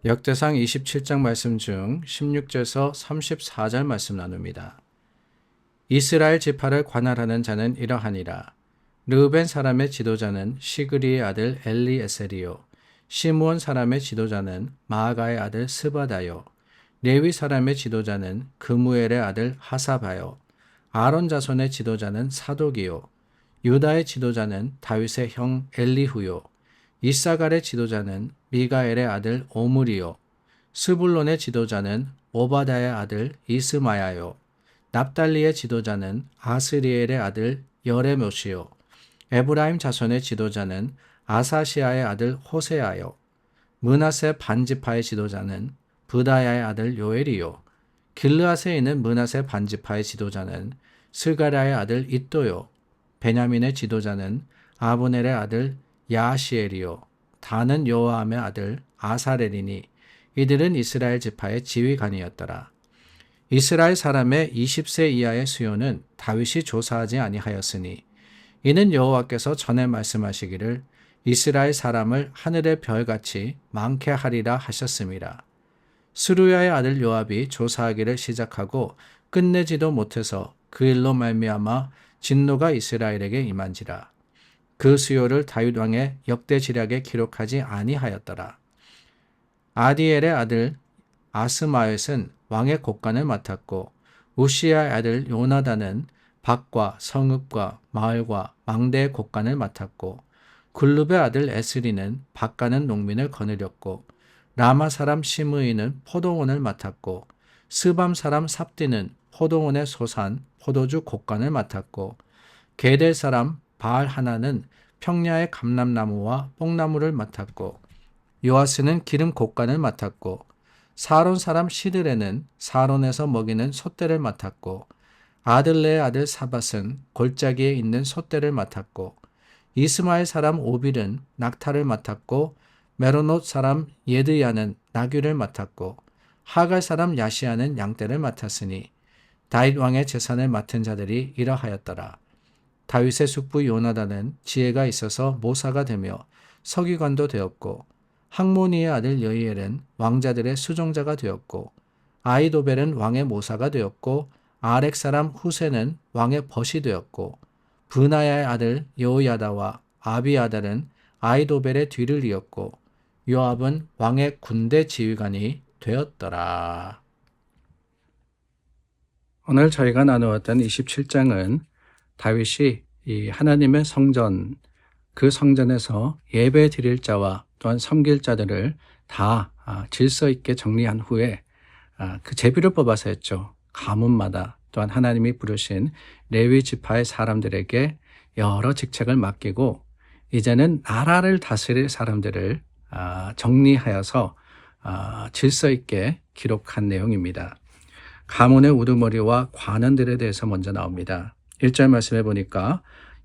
역대상 27장 말씀 중 16절에서 34절 말씀 나눕니다. 이스라엘 지파를 관할하는 자는 이러하니라. 르우벤 사람의 지도자는 시그리의 아들 엘리에셀이요. 시므온 사람의 지도자는 마아가의 아들 스바다요. 레위 사람의 지도자는 그무엘의 아들 하사바요. 아론 자손의 지도자는 사독이요. 유다의 지도자는 다윗의 형 엘리후요. 이사갈의 지도자는 미가엘의 아들 오므리요. 스불론의 지도자는 오바다의 아들 이스마야요. 납달리의 지도자는 아스리엘의 아들 여레못이요. 에브라임 자손의 지도자는 아사시아의 아들 호세아요. 므낫세 반지파의 지도자는 브다야의 아들 요엘이요. 길르앗에 있는 므낫세 반지파의 지도자는 스가랴의 아들 잇도요. 베냐민의 지도자는 아브넬의 아들 야시엘이요. 다는 여호암의 아들 아사렐이니 이들은 이스라엘 지파의 지휘관이었더라. 이스라엘 사람의 20세 이하의 수요는 다윗이 조사하지 아니하였으니 이는 여호와께서 전에 말씀하시기를 이스라엘 사람을 하늘의 별같이 많게 하리라 하셨음이라. 스루야의 아들 요압이 조사하기를 시작하고 끝내지도 못해서 그 일로 말미암아 진노가 이스라엘에게 임한지라. 그 수요를 다윗 왕의 역대 지략에 기록하지 아니하였더라. 아디엘의 아들 아스마웻은 왕의 곡간을 맡았고 우시야의 아들 요나단은 밭과 성읍과 마을과 망대의 곡간을 맡았고 굴룹의 아들 에스리는 밭 가는 농민을 거느렸고 라마 사람 시므이는 포도원을 맡았고 스밤 사람 삽디는 포도원의 소산 포도주 곡간을 맡았고 게델 사람 바알 하나는 평야의 감람나무와 뽕나무를 맡았고 요아스는 기름 곡간을 맡았고 사론 사람 시드레는 사론에서 먹이는 솥대를 맡았고 아들레의 아들 사밧은 골짜기에 있는 솥대를 맡았고 이스마엘 사람 오빌은 낙타를 맡았고 메로노 사람 예드야는 나귀를 맡았고 하갈 사람 야시아는 양떼를 맡았으니 다윗 왕의 재산을 맡은 자들이 이러하였더라. 다윗의 숙부 요나단은 지혜가 있어서 모사가 되며 서기관도 되었고 학모니의 아들 여이엘은 왕자들의 수종자가 되었고 아이도벨은 왕의 모사가 되었고 아렉 사람 후세는 왕의 벗이 되었고 브나야의 아들 여호야다와 아비아달은 아이도벨의 뒤를 이었고 요압은 왕의 군대 지휘관이 되었더라. 오늘 저희가 나누었던 27장은 다윗이 이 하나님의 성전, 그 성전에서 예배 드릴 자와 또한 섬길 자들을 다 질서 있게 정리한 후에 그 제비를 뽑아서 했죠. 가문마다 또한 하나님이 부르신 레위 지파의 사람들에게 여러 직책을 맡기고 이제는 나라를 다스릴 사람들을 정리하여서 질서 있게 기록한 내용입니다. 가문의 우두머리와 관원들에 대해서 먼저 나옵니다. 1절 말씀해 보니까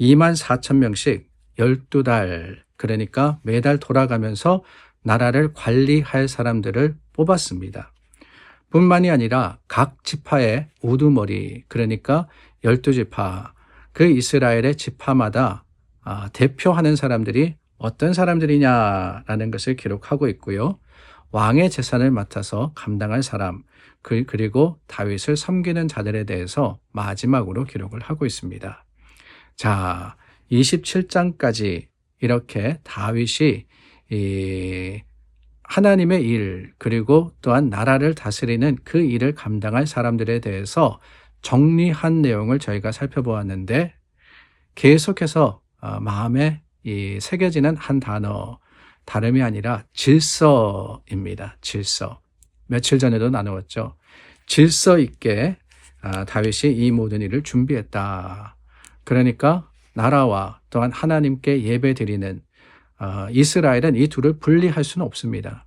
24,000명씩 12달, 그러니까 매달 돌아가면서 나라를 관리할 사람들을 뽑았습니다. 뿐만이 아니라 각 지파의 우두머리, 그러니까 12지파, 그 이스라엘의 지파마다 대표하는 사람들이 어떤 사람들이냐라는 것을 기록하고 있고요. 왕의 재산을 맡아서 감당할 사람, 그리고 다윗을 섬기는 자들에 대해서 마지막으로 기록을 하고 있습니다. 자, 27장까지 이렇게 다윗이 하나님의 일, 그리고 또한 나라를 다스리는 그 일을 감당할 사람들에 대해서 정리한 내용을 저희가 살펴보았는데 계속해서 마음에 새겨지는 한 단어, 다름이 아니라 질서입니다. 질서. 며칠 전에도 나누었죠. 질서 있게 다윗이 이 모든 일을 준비했다. 그러니까 나라와 또한 하나님께 예배드리는 이스라엘은 이 둘을 분리할 수는 없습니다.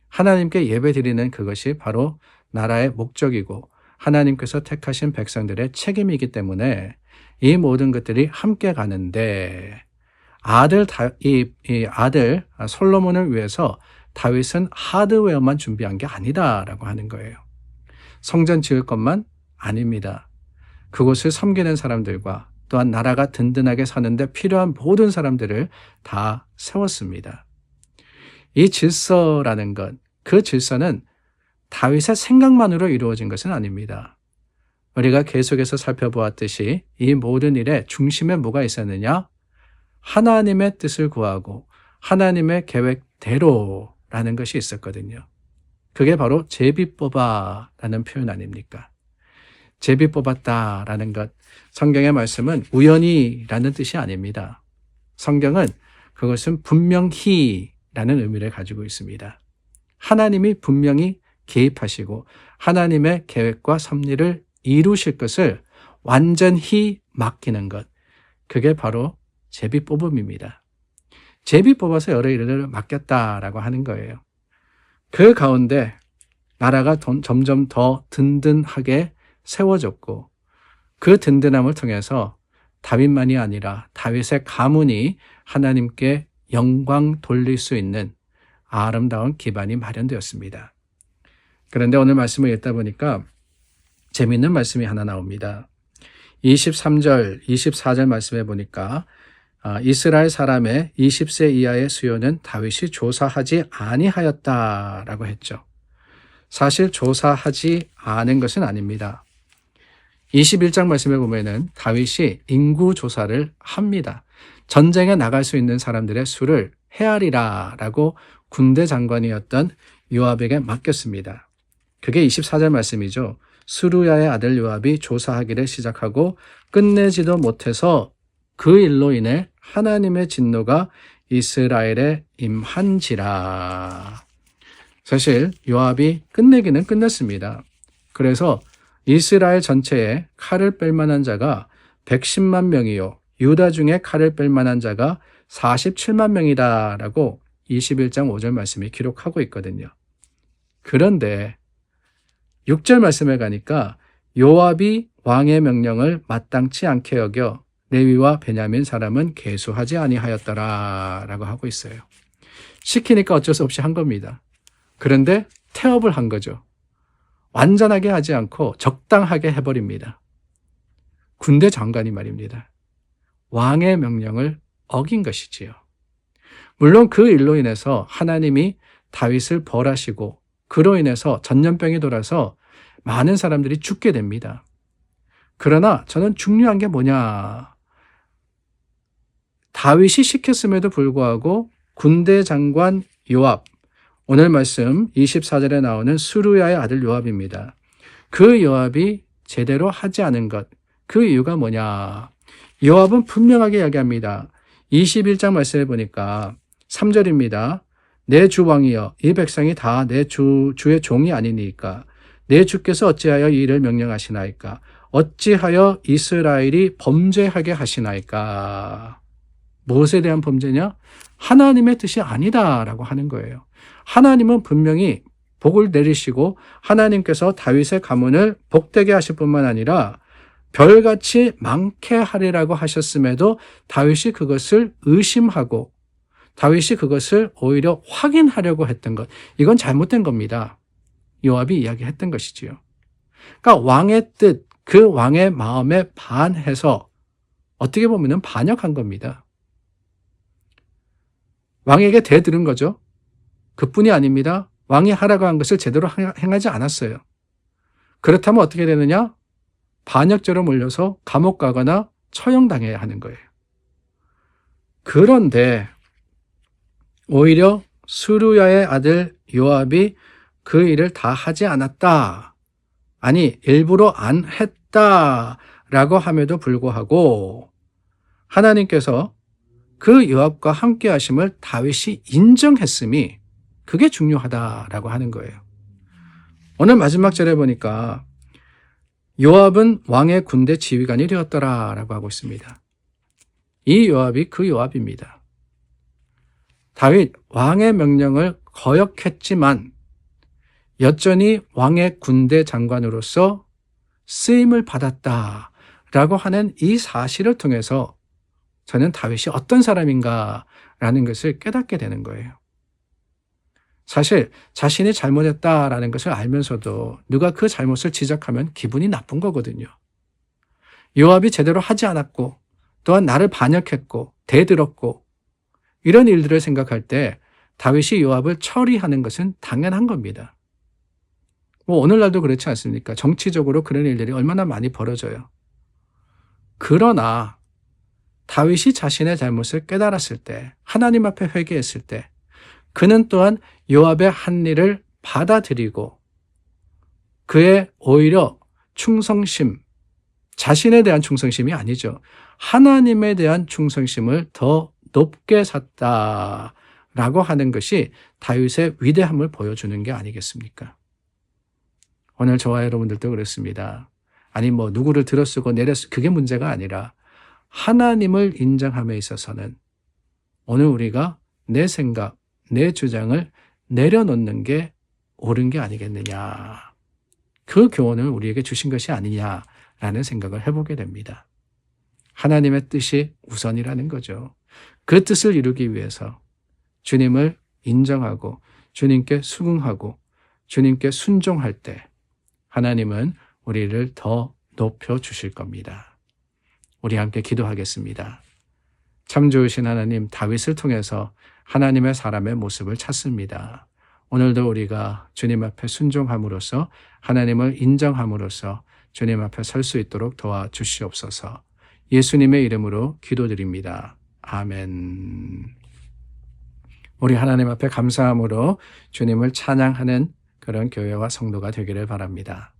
하나님께 예배드리는 그것이 바로 나라의 목적이고 하나님께서 택하신 백성들의 책임이기 때문에 이 모든 것들이 함께 가는데 아들 솔로몬을 위해서 다윗은 하드웨어만 준비한 게 아니다라고 하는 거예요. 성전 지을 것만 아닙니다. 그곳을 섬기는 사람들과 또한 나라가 든든하게 사는데 필요한 모든 사람들을 다 세웠습니다. 이 질서라는 것, 그 질서는 다윗의 생각만으로 이루어진 것은 아닙니다. 우리가 계속해서 살펴보았듯이 이 모든 일의 중심에 뭐가 있었느냐? 하나님의 뜻을 구하고 하나님의 계획대로라는 것이 있었거든요. 그게 바로 제비 뽑아라는 표현 아닙니까? 제비 뽑았다라는 것, 성경의 말씀은 우연히라는 뜻이 아닙니다. 성경은 그것은 분명히라는 의미를 가지고 있습니다. 하나님이 분명히 개입하시고 하나님의 계획과 섭리를 이루실 것을 완전히 맡기는 것, 그게 바로 제비 뽑음입니다. 제비 뽑아서 여러 일을 맡겼다라고 하는 거예요. 그 가운데 나라가 점점 더 든든하게 세워졌고 그 든든함을 통해서 다윗만이 아니라 다윗의 가문이 하나님께 영광 돌릴 수 있는 아름다운 기반이 마련되었습니다. 그런데 오늘 말씀을 읽다 보니까 재미있는 말씀이 하나 나옵니다. 23절, 24절 말씀해 보니까 이스라엘 사람의 20세 이하의 수요는 다윗이 조사하지 아니하였다라고 했죠. 사실 조사하지 않은 것은 아닙니다. 21장 말씀에 보면은 다윗이 인구 조사를 합니다. 전쟁에 나갈 수 있는 사람들의 수를 헤아리라라고 군대 장관이었던 요압에게 맡겼습니다. 그게 24절 말씀이죠. 스루야의 아들 요압이 조사하기를 시작하고 끝내지도 못해서 그 일로 인해 하나님의 진노가 이스라엘에 임한지라. 사실 요압이 끝내기는 끝냈습니다. 그래서 이스라엘 전체에 칼을 뺄 만한 자가 110만 명이요 유다 중에 칼을 뺄 만한 자가 47만 명이다라고 21장 5절 말씀이 기록하고 있거든요. 그런데 6절 말씀에 가니까 요압이 왕의 명령을 마땅치 않게 여겨 레위와 베냐민 사람은 계수하지 아니하였더라라고 하고 있어요. 시키니까 어쩔 수 없이 한 겁니다. 그런데 태업을 한 거죠. 완전하게 하지 않고 적당하게 해버립니다. 군대 장관이 말입니다. 왕의 명령을 어긴 것이지요. 물론 그 일로 인해서 하나님이 다윗을 벌하시고 그로 인해서 전염병이 돌아서 많은 사람들이 죽게 됩니다. 그러나 저는 중요한 게 뭐냐? 다윗이 시켰음에도 불구하고 군대 장관 요압, 오늘 말씀 24절에 나오는 스루야의 아들 요압입니다. 그 요압이 제대로 하지 않은 것, 그 이유가 뭐냐? 요압은 분명하게 이야기합니다. 21장 말씀해 보니까 3절입니다. 내 주 왕이여 이 백성이 다 내 주의 종이 아니니까 내 주께서 어찌하여 이 일을 명령하시나이까 어찌하여 이스라엘이 범죄하게 하시나이까. 무엇에 대한 범죄냐? 하나님의 뜻이 아니다라고 하는 거예요. 하나님은 분명히 복을 내리시고 하나님께서 다윗의 가문을 복되게 하실 뿐만 아니라 별같이 많게 하리라고 하셨음에도 다윗이 그것을 의심하고 다윗이 그것을 오히려 확인하려고 했던 것, 이건 잘못된 겁니다. 요압이 이야기했던 것이지요. 그러니까 왕의 뜻, 그 왕의 마음에 반해서 어떻게 보면 반역한 겁니다. 왕에게 대들은 거죠. 그뿐이 아닙니다. 왕이 하라고 한 것을 제대로 행하지 않았어요. 그렇다면 어떻게 되느냐? 반역죄로 몰려서 감옥 가거나 처형당해야 하는 거예요. 그런데 오히려 스루야의 아들 요압이 그 일을 다 하지 않았다. 아니, 일부러 안 했다라고 함에도 불구하고 하나님께서 그 요압과 함께 하심을 다윗이 인정했음이 그게 중요하다라고 하는 거예요. 오늘 마지막 절에 보니까 요압은 왕의 군대 지휘관이 되었더라라고 하고 있습니다. 이 요압이 그 요압입니다. 다윗 왕의 명령을 거역했지만 여전히 왕의 군대 장관으로서 쓰임을 받았다라고 하는 이 사실을 통해서 저는 다윗이 어떤 사람인가라는 것을 깨닫게 되는 거예요. 사실 자신이 잘못했다라는 것을 알면서도 누가 그 잘못을 지적하면 기분이 나쁜 거거든요. 요압이 제대로 하지 않았고 또한 나를 반역했고 대들었고 이런 일들을 생각할 때 다윗이 요압을 처리하는 것은 당연한 겁니다. 뭐 오늘날도 그렇지 않습니까? 정치적으로 그런 일들이 얼마나 많이 벌어져요. 그러나 다윗이 자신의 잘못을 깨달았을 때, 하나님 앞에 회개했을 때, 그는 또한 요압의 한 일을 받아들이고 그의 오히려 충성심, 자신에 대한 충성심이 아니죠. 하나님에 대한 충성심을 더 높게 샀다라고 하는 것이 다윗의 위대함을 보여주는 게 아니겠습니까? 오늘 저와 여러분들도 그렇습니다. 아니 뭐 누구를 들어쓰고 내려쓰고 그게 문제가 아니라 하나님을 인정함에 있어서는 오늘 우리가 내 생각, 내 주장을 내려놓는 게 옳은 게 아니겠느냐. 그 교훈을 우리에게 주신 것이 아니냐라는 생각을 해보게 됩니다. 하나님의 뜻이 우선이라는 거죠. 그 뜻을 이루기 위해서 주님을 인정하고 주님께 수긍하고 주님께 순종할 때 하나님은 우리를 더 높여주실 겁니다. 우리 함께 기도하겠습니다. 참 좋으신 하나님, 다윗을 통해서 하나님의 사람의 모습을 찾습니다. 오늘도 우리가 주님 앞에 순종함으로써 하나님을 인정함으로써 주님 앞에 설 수 있도록 도와주시옵소서. 예수님의 이름으로 기도드립니다. 아멘. 우리 하나님 앞에 감사함으로 주님을 찬양하는 그런 교회와 성도가 되기를 바랍니다.